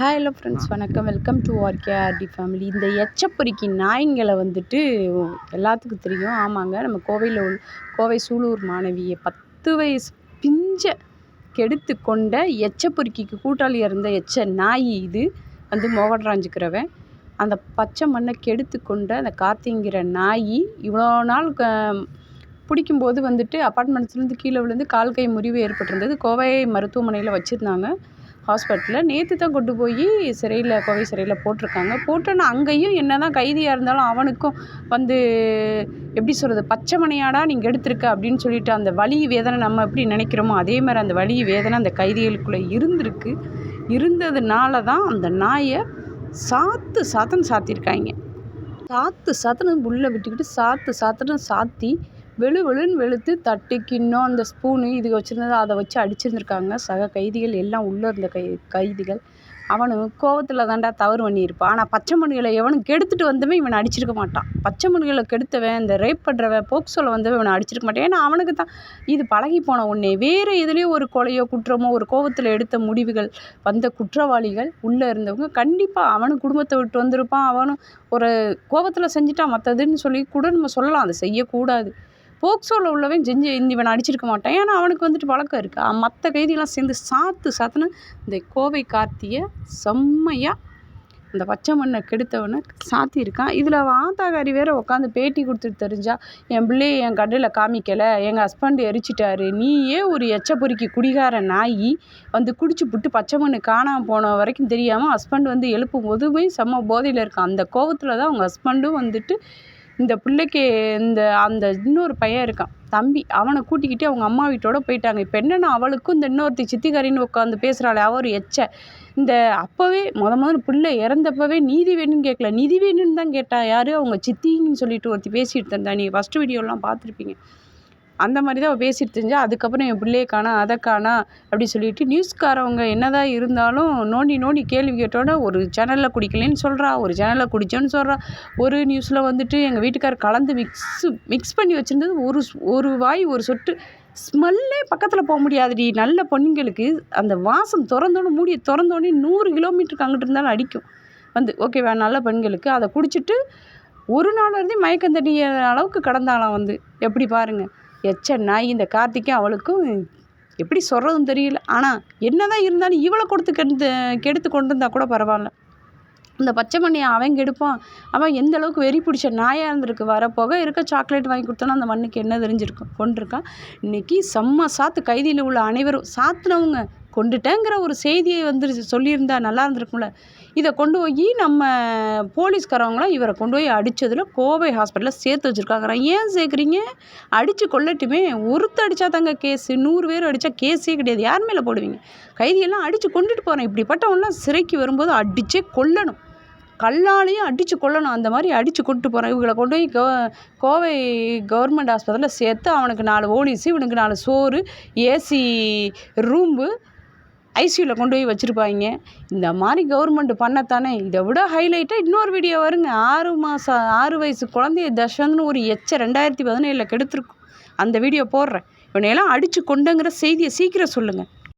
Hello friends, வணக்கம். Welcome to RKRT family. இந்த எச்சப்பொறிக்கு நாய்ங்களை வந்துட்டு எல்லாத்துக்கும் தெரியும். ஆமாங்க, நம்ம கோவை சூலூர் மாணவியை 10 வயசு பிஞ்சை கெடுத்து கொண்ட எச்சப்பொறிக்கு கூட்டாளியாக இருந்த எச்ச நாய் இது வந்து மோகன்ராஜுக்கிறவன். அந்த பச்சை மண்ணை கெடுத்து கொண்ட அந்த கார்த்திங்கிற நாய் இவ்வளோ நாள் பிடிக்கும்போது வந்துட்டு அப்பார்ட்மெண்ட்ஸ்லேருந்து கீழே விழுந்து கால் கை முறிவு ஏற்பட்டிருந்தது. கோவை மருத்துவமனையில் வச்சுருந்தாங்க, ஹாஸ்பிட்டலில். நேற்று தான் கொண்டு போய் கோவை சிறையில் போட்டிருக்காங்க. போட்டோன்னா அங்கேயும் என்ன தான் கைதியாக இருந்தாலும் அவனுக்கும் வந்து எப்படி சொல்கிறது, பச்சை மணியாடா நீங்கள் எடுத்திருக்க அப்படின்னு சொல்லிட்டு அந்த வலி வேதனை நம்ம எப்படி நினைக்கிறோமோ அதே மாதிரி அந்த வலி வேதனை அந்த கைதிகளுக்குள்ளே இருந்ததுனால தான் அந்த நாயை சாத்துன்னு சாத்தியிருக்காங்க. சாத்துன்னு உள்ளே விட்டுக்கிட்டு சாத்துன்னு சாத்தி வெளுன்னு வெளுத்து தட்டு கிண்ணம் அந்த ஸ்பூனு இது வச்சுருந்தது அதை வச்சு அடிச்சிருந்துருக்காங்க. சக கைதிகள் எல்லாம் உள்ளே இருந்த கைதிகள். அவனு கோவத்தில் தாண்டா தவறு பண்ணியிருப்பான். ஆனால் பச்சை மணிகளை எவனும் கெடுத்துட்டு வந்தவன் இவனை அடிச்சிருக்க மாட்டான். பச்சை மணிகளை கெடுத்தவன், இந்த ரேப் பண்ணுறவன், போக்சோவில் வந்தவன் இவனை அடிச்சிருக்க மாட்டான். ஏன்னா அவனுக்கு தான் இது பழகி போன ஒன்றே. வேறு எதுலேயும் ஒரு கொலையோ குற்றமோ ஒரு கோவத்தில் எடுத்த முடிவுகள் வந்த குற்றவாளிகள் உள்ளே இருந்தவங்க கண்டிப்பாக அவனும் குடும்பத்தை விட்டு வந்திருப்பான். அவனும் ஒரு கோவத்தில் செஞ்சுட்டான். மற்றதுன்னு சொல்லி கூட நம்ம சொல்லலாம், அதை செய்யக்கூடாது. போக்சோவில் உள்ளவன் இவனை அடிச்சிருக்க மாட்டான். ஏன்னா அவனுக்கு வந்துட்டு பழக்கம் இருக்குது. மற்ற கைதிகளாம் சேர்ந்து சாத்துன்னு இந்த கோவை கார்த்தியை செம்மையாக இந்த பச்சை மண்ணை கெடுத்தவனை சாத்தியிருக்கான். இதில் ஆத்தாக்காரி வேற உட்காந்து பேட்டி கொடுத்துட்டு தெரிஞ்சா, என் பிள்ளையை என் கடையில் காமிக்கலை, எங்கள் ஹஸ்பண்ட் எரிச்சிட்டாரு, நீயே ஒரு எச்சப்பொறிக்கு குடிகார நாய் வந்து குடிச்சு பச்சை மண்ணு காணாமல் போன வரைக்கும் தெரியாமல் ஹஸ்பண்ட் வந்து எழுப்பும் போதுமே செம்ம போதையில் இருக்கான். அந்த கோவத்தில் தான் அவங்க ஹஸ்பண்டும் வந்துட்டு இந்த பிள்ளைக்கு அந்த இன்னொரு பையன் இருக்கான் தம்பி, அவனை கூட்டிக்கிட்டு அவங்க அம்மா வீட்டோட போயிட்டாங்க. இப்போ என்னென்னா அவளுக்கும் இந்த இன்னொருத்தி சித்திகாரின்னு உட்காந்து பேசுகிறாள், அவர் இந்த அப்போவே முதல்ல பிள்ளை இறந்தப்பவே நீதி வேணும்னு கேட்கல, நிதி வேணும்னு தான் கேட்டா. யார் அவங்க சித்தின்னு சொல்லிட்டு ஒருத்தி பேசிகிட்டு இருந்தா. நீங்கள் ஃபஸ்ட்டு வீடியோலாம் பார்த்துருப்பீங்க. அந்த மாதிரி தான் அவள் பேசிட்டு தெரிஞ்சா. அதுக்கப்புறம் என் பிள்ளையை காணா அதை காணா அப்படி சொல்லிட்டு நியூஸ்காரவங்க என்னதான் இருந்தாலும் நோண்டி கேள்வி கேட்டோட ஒரு சேனலில் குடிக்கலன்னு சொல்கிறா, ஒரு சேனலில் குடித்தோன்னு சொல்கிறா, ஒரு நியூஸில் வந்துட்டு எங்கள் வீட்டுக்காரர் கலந்து மிக்ஸ் பண்ணி வச்சுருந்தது ஒரு வாய் ஒரு சொட்டு ஸ்மெல்லே பக்கத்தில் போக முடியாதுடி. நல்ல பொண்ணுங்களுக்கு அந்த வாசம் மூடியை திறந்தோடனே 100 கிலோமீட்டருக்கு அங்கிட்டு இருந்தாலும் அடிக்கும் வந்து. ஓகேவா, நல்ல பெண்களுக்கு அதை குடிச்சிட்டு ஒரு நாள் இருந்தே மயக்கம் தண்ணிய அளவுக்கு கடந்தாலாம் வந்து. எப்படி பாருங்கள், எச்ச நாய் இந்த கார்த்திக்கும் அவளுக்கும் எப்படி சொல்கிறதுன்னு தெரியல. ஆனால் என்ன தான் இருந்தாலும் இவளை கெடுத்து கொண்டு இருந்தால் கூட பரவாயில்ல. இந்த பச்சை மண்ணியை அவன் கெடுப்பான். அவன் எந்த அளவுக்கு வெறி பிடிச்ச நாயாக இருந்திருக்கு. வரப்போக இருக்க சாக்லேட் வாங்கி கொடுத்தோன்னா அந்த மண்ணுக்கு என்ன தெரிஞ்சிருக்கும். கொண்டிருக்கான். இன்றைக்கி செம்ம சாத்து. கைதியில் உள்ள அனைவரும் சாத்துனவங்க கொண்டுட்டேங்கிற ஒரு செய்தியை வந்து சொல்லியிருந்தா நல்லா இருந்திருக்கும்ல. இதை கொண்டு போய் நம்ம போலீஸ்காரவங்களாம் இவரை கொண்டு போய் அடித்ததில் கோவை ஹாஸ்பிட்டலில் சேர்த்து வச்சுருக்காங்க. ஏன் சேர்க்குறீங்க? அடித்து கொள்ளட்டுமே. ஒருத்தர் அடித்தா தாங்க கேஸு, 100 பேர் அடித்தா கேஸே கிடையாது. யார் மேலே போடுவீங்க? கைதியெல்லாம் அடித்து கொண்டுட்டு போகிறேன். இப்படிப்பட்டவங்களாம் சிறைக்கு வரும்போது அடித்தே கொல்லணும், கல்லாலையும் அடித்து கொள்ளணும். அந்த மாதிரி அடித்து கொண்டு போகிறேன். இவங்களை கொண்டு போய் கோவை கவர்மெண்ட் ஹாஸ்பிட்டலில் சேர்த்து அவனுக்கு 4 போலீஸு, இவனுக்கு 4 சோறு, ஏசி ரூம்பு, ஐசியூவில் கொண்டு போய் வச்சுருப்பாங்க. இந்த மாதிரி கவர்மெண்ட் பண்ணத்தானே. இதை விட ஹைலைட்டாக இன்னொரு வீடியோ வருங்க. 6 வயசு குழந்தைய தஷ்வந்த்னு ஒரு 2017 கெடுத்துருக்கும். அந்த வீடியோ போடுறேன். இவனையெல்லாம் அடித்து கொண்டுங்கிற செய்தியை சீக்கிரம் சொல்லுங்கள்.